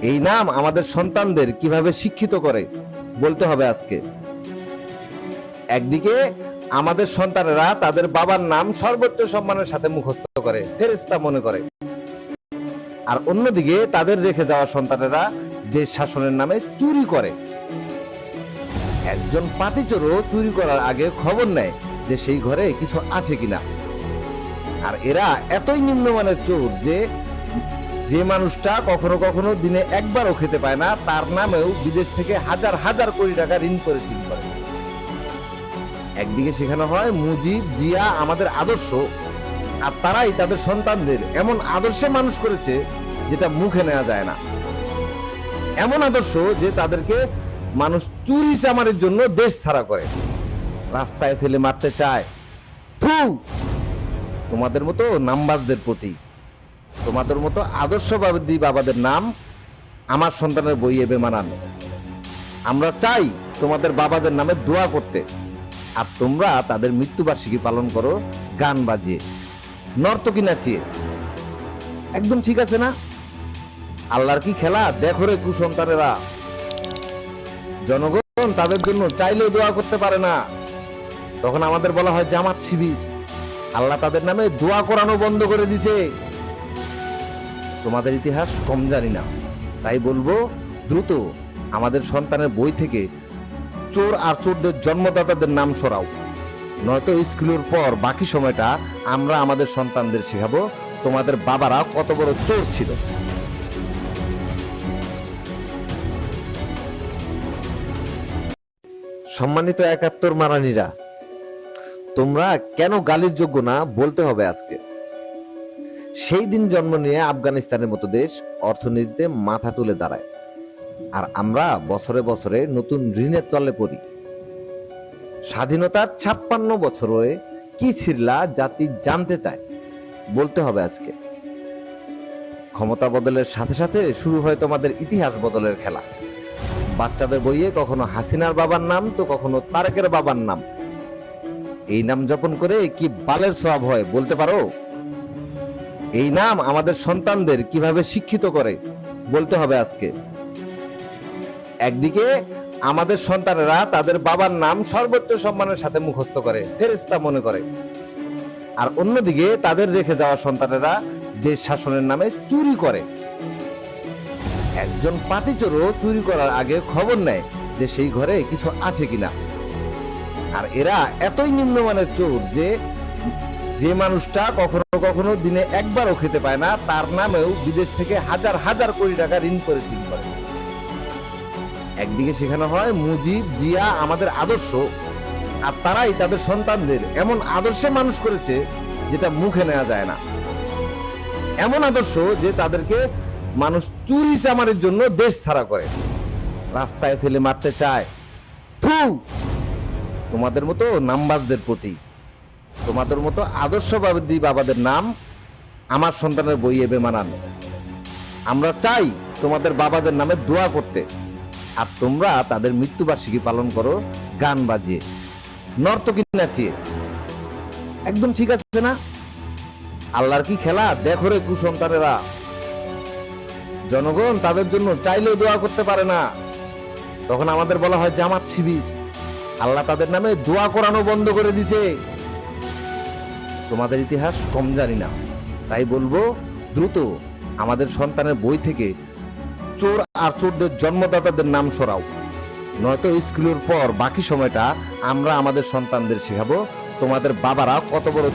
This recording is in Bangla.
এই নাম আমাদের সন্তানদের কিভাবে শিক্ষিত করে বলতে হবে আজকে। একদিকে আমাদের সন্তানেরা তাদের বাবার নাম সর্বোচ্চ সম্মানের সাথে মুখস্থ করে, ফেরেশতা মনে করে, আর অন্যদিকে তাদের রেখে যাওয়া সন্তানেরা দেশ শাসনের নামে চুরি করে। একজন পাপিচোরও চুরি করার আগে খবর নেয় যে সেই ঘরে কিছু আছে কিনা। আর এরা এতই নিম্নমানের চোর যে মানুষটা কখনো কখনো দিনে একবারও খেতে পায় না, তার নামেও বিদেশ থেকে হাজার হাজার কোটি টাকা ঋণ করে চুরি করে। একদিকে শেখানো হয় মুজিব জিয়া আমাদের আদর্শ, আর তারাই তাদের সন্তানদের এমন আদর্শে মানুষ করেছে যেটা মুখে নেওয়া যায় না। এমন আদর্শ যে তাদেরকে মানুষ চুরি চামারের জন্য দেশ ছাড়া করে, রাস্তায় ফেলে মারতে চায়। থু তোমাদের মতো নামবাজদের প্রতি, তোমাদের মতো আদর্শবাদী বাবাদের নাম আমার সন্তানের বইয়ে বেমানান। আমরা চাই তোমাদের বাবাদের নামে দোয়া করতে, আর তোমরা তাদের মৃত্যুবার্ষিকী পালন করো গান বাজিয়ে, নর্তকী নাচিয়ে। একদম ঠিক আছে না? আল্লাহর কি খেলা দেখো রে কুসন্তানেরা। জনগণ তাদের জন্য চাইলেও দোয়া করতে পারে না, তখন আমাদের বলা হয় জামাত শিবির। আল্লাহ তাদের নামে দোয়া করানো বন্ধ করে দিতে। তোমাদের ইতিহাস কম জানি না, তাই বলবো দ্রুত আমাদের সন্তানের বই থেকে চোর আর চোরদের জন্মদাতাদের নাম সরাও, নয়তো স্কুলের পর বাকি সময়টা আমরা আমাদের সন্তানদের শেখাবো তোমাদের বাবারা কত বড় চোর ছিল। সম্মানিত ৭১ মারানিরা, তোমরা কেন গালির যোগ্য না বলতে হবে আজকে। সেই দিন জন্ম নিয়ে আফগানিস্তানের মতো দেশ অর্থনীতিতে মাথা তুলে দাঁড়ায়, আর আমরা বছরে বছরে নতুন ঋণের তলে পড়ি। স্বাধীনতার ৫৬ বছর হয়ে কি ছিড়লা জাতি জানতে চায়, বলতে হবে আজকে। ক্ষমতা বদলের সাথে সাথে শুরু হয় তোমাদের ইতিহাস বদলের খেলা। বাচ্চাদের বইয়ে কখনো হাসিনার বাবার নাম তো কখনো তারেকের বাবার নাম। এই নাম জপন করে কি বালের সওয়াব হয় বলতে পারো? এই নাম আমাদের সন্তানদের কিভাবে শিক্ষিত করে বলতে হবে আজকে। একদিকে আমাদের সন্তানেরা তাদের বাবার নাম সর্বোচ্চ সম্মানের সাথে মুখস্থ করে, ফেরেশতা মনে করে, আর অন্যদিকে তাদের রেখে যাওয়া সন্তানেরা দেশ শাসনের নামে চুরি করে। একজন পাপিচোরও চুরি করার আগে খবর নেয় যে সেই ঘরে কিছু আছে কিনা। আর এরা এতই নিম্নমানের চোর যে মানুষটা কখনো কখনো দিনে একবারও খেতে পায় না, তার নামেও বিদেশ থেকে হাজার হাজার কোটি টাকা ঋণ করে চুরি করে। একদিকে শেখানো হয় মুজিব জিয়া আমাদের আদর্শ, আর তারাই তাদের সন্তানদের এমন আদর্শে মানুষ করেছে যেটা মুখে নেওয়া যায় না। এমন আদর্শ যে তাদেরকে মানুষ চুরি চামারের জন্য দেশ ছাড়া করে, রাস্তায় ফেলে মারতে চায়। থু তোমাদের মতো নামবাজদের প্রতি, তোমাদের মতো আদর্শবাদী বাবাদের নাম আমার সন্তানের বইয়ে বেমানান। আমরা চাই তোমাদের বাবাদের নামে দোয়া করতে, আর তোমরা তাদের মৃত্যুবার্ষিকী পালন করো গান বাজিয়ে, নর্তকী নাচিয়ে। একদম ঠিক আছে না? আল্লাহর কি খেলা দেখো রে কুসন্তানেরা। জনগণ তাদের জন্য চাইলেও দোয়া করতে পারে না, তখন আমাদের বলা হয় জামাত শিবির। আল্লাহ তাদের নামে দোয়া করানো বন্ধ করে দিতে। তোমাদের ইতিহাস কম জানি না, তাই বলবো দ্রুত আমাদের সন্তানের বই থেকে চোর আর চোরদের জন্মদাতাদের নাম সরাও, নয়তো স্কুলের পর বাকি সময়টা আমরা আমাদের সন্তানদের শেখাবো তোমাদের বাবারা কত বড়